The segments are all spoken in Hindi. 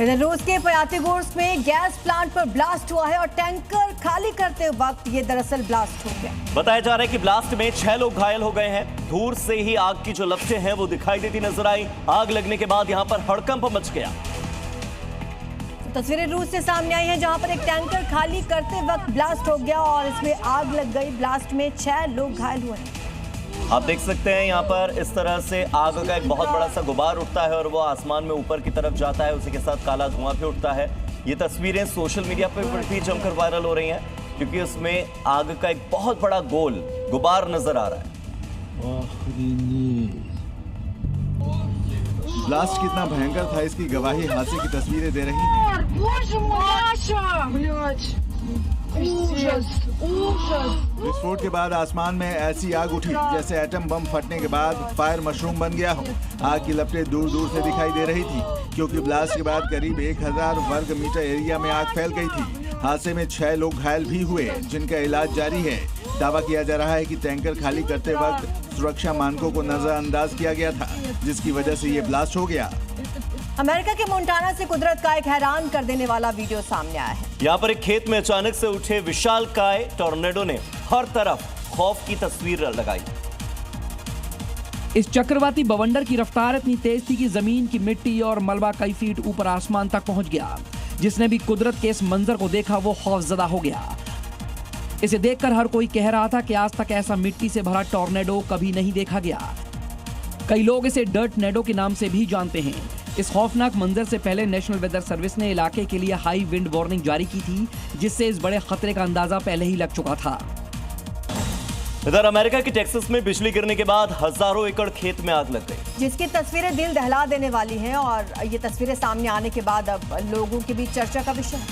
इधर रूस के प्यातिगोर्स्क में गैस प्लांट पर ब्लास्ट हुआ है और टैंकर खाली करते वक्त ये दरअसल ब्लास्ट हो गया। बताया जा रहा है कि ब्लास्ट में 6 लोग घायल हो गए हैं। दूर से ही आग की जो लपटें हैं वो दिखाई देती नजर आई। आग लगने के बाद यहां पर हड़कंप मच गया। तस्वीरें रूस से सामने आई हैं जहां पर एक टैंकर खाली करते वक्त ब्लास्ट हो गया और इसमें आग लग गई। ब्लास्ट में 6 लोग घायल हुए हैं। आप देख सकते हैं यहाँ पर इस तरह से आग का एक बहुत बड़ा सा गुबार उठता है और वो आसमान में ऊपर की तरफ जाता है, उसी के साथ काला धुआं भी उठता है। ये तस्वीरें सोशल मीडिया पर भी जमकर वायरल हो रही हैं क्योंकि उसमें आग का एक बहुत बड़ा गोल गुबार नजर आ रहा है। ब्लास्ट कितना भयंकर था इसकी गवाही हादसे की तस्वीरें दे रही हैं। विस्फोट के बाद आसमान में ऐसी आग उठी जैसे एटम बम फटने के बाद फायर मशरूम बन गया हो। आग की लपटें दूर दूर से दिखाई दे रही थी क्योंकि ब्लास्ट के बाद करीब 1000 वर्ग मीटर एरिया में आग फैल गई थी। हादसे में 6 लोग घायल भी हुए जिनका इलाज जारी है। दावा किया जा रहा है कि टैंकर खाली करते वक्त सुरक्षा मानकों को नजरअंदाज किया गया था जिसकी वजह से ये ब्लास्ट हो गया। अमेरिका के मोंटाना से कुदरत का एक हैरान कर देने वाला वीडियो सामने आया है। यहाँ पर एक खेत में अचानक से उठे विशालकाय टॉर्नेडो ने हर तरफ खौफ की तस्वीर लगाई। इस चक्रवाती बवंडर की रफ्तार इतनी तेज थी कि जमीन की मिट्टी और मलबा कई फीट ऊपर आसमान तक पहुंच गया। जिसने भी कुदरत के इस मंजर को देखा वो खौफजदा हो गया। इसे देखकर हर कोई कह रहा था कि आज तक ऐसा मिट्टी से भरा टॉर्नेडो कभी नहीं देखा गया। कई लोग इसे डर्ट नेडो के नाम से भी जानते हैं। इस खौफनाक मंजर से पहले नेशनल वेदर सर्विस ने इलाके के लिए हाई विंड वार्निंग जारी की थी जिससे इस बड़े खतरे का अंदाजा पहले ही लग चुका था। इधर अमेरिका के टेक्सास में बिजली गिरने के बाद हजारों एकड़ खेत में आग लग गई जिसकी तस्वीरें दिल दहला देने वाली हैं और ये तस्वीरें सामने आने के बाद अब लोगों के बीच चर्चा का विषय है।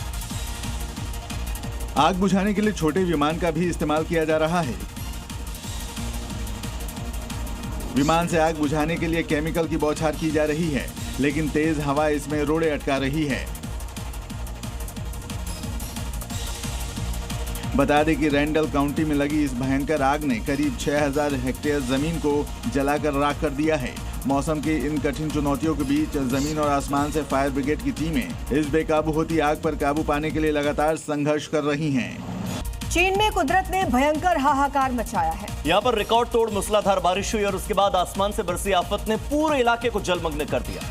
आग बुझाने के लिए छोटे विमान का भी इस्तेमाल किया जा रहा है। विमान से आग बुझाने के लिए केमिकल की बौछार की जा रही है लेकिन तेज हवा इसमें रोड़े अटका रही है। बता दें कि रैंडल काउंटी में लगी इस भयंकर आग ने करीब 6000 हेक्टेयर जमीन को जलाकर राख कर दिया है। मौसम की इन कठिन चुनौतियों के बीच जमीन और आसमान से फायर ब्रिगेड की टीमें इस बेकाबू होती आग पर काबू पाने के लिए लगातार संघर्ष कर रही हैं। चीन में कुदरत ने भयंकर हाहाकार मचाया है। यहाँ पर रिकॉर्ड तोड़ मूसलाधार बारिश हुई और उसके बाद आसमान से बरसी आफत ने पूरे इलाके को जलमग्न कर दिया।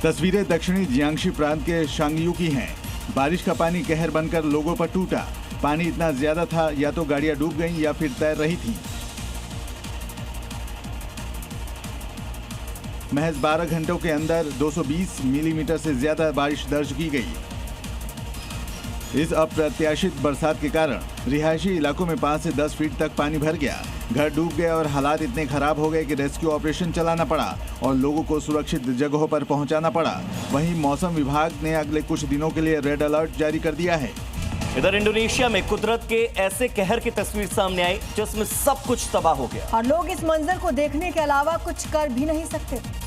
तस्वीरें दक्षिणी जियांगशी प्रांत के शांगयू की हैं। बारिश का पानी कहर बनकर लोगों पर टूटा। पानी इतना ज्यादा था या तो गाड़ियां डूब गईं या फिर तैर रही थी। महज 12 घंटों के अंदर 220 मिलीमीटर से ज्यादा बारिश दर्ज की गई। इस अप्रत्याशित बरसात के कारण रिहायशी इलाकों में 5 से 10 फीट तक पानी भर गया। घर डूब गए और हालात इतने खराब हो गए कि रेस्क्यू ऑपरेशन चलाना पड़ा और लोगों को सुरक्षित जगहों पर पहुंचाना पड़ा। वहीं मौसम विभाग ने अगले कुछ दिनों के लिए रेड अलर्ट जारी कर दिया है। इधर इंडोनेशिया में कुदरत के ऐसे कहर की तस्वीर सामने आई जिसमें सब कुछ तबाह हो गया और लोग इस मंजर को देखने के अलावा कुछ कर भी नहीं सकते थे।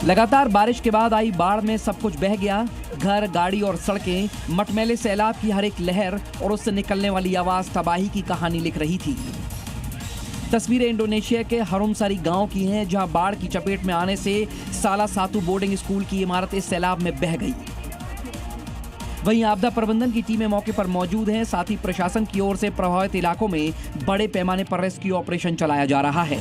लगातार बारिश के बाद आई बाढ़ में सब कुछ बह गया। घर, गाड़ी और सड़कें, मटमैले सैलाब की हर एक लहर और उससे निकलने वाली आवाज तबाही की कहानी लिख रही थी। तस्वीरें इंडोनेशिया के हरुमसारी गांव की हैं जहां बाढ़ की चपेट में आने से साला सातू बोर्डिंग स्कूल की इमारत इस सैलाब में बह गई। वहीं आपदा प्रबंधन की टीमें मौके पर मौजूद हैं। साथ ही प्रशासन की ओर से प्रभावित इलाकों में बड़े पैमाने पर रेस्क्यू ऑपरेशन चलाया जा रहा है।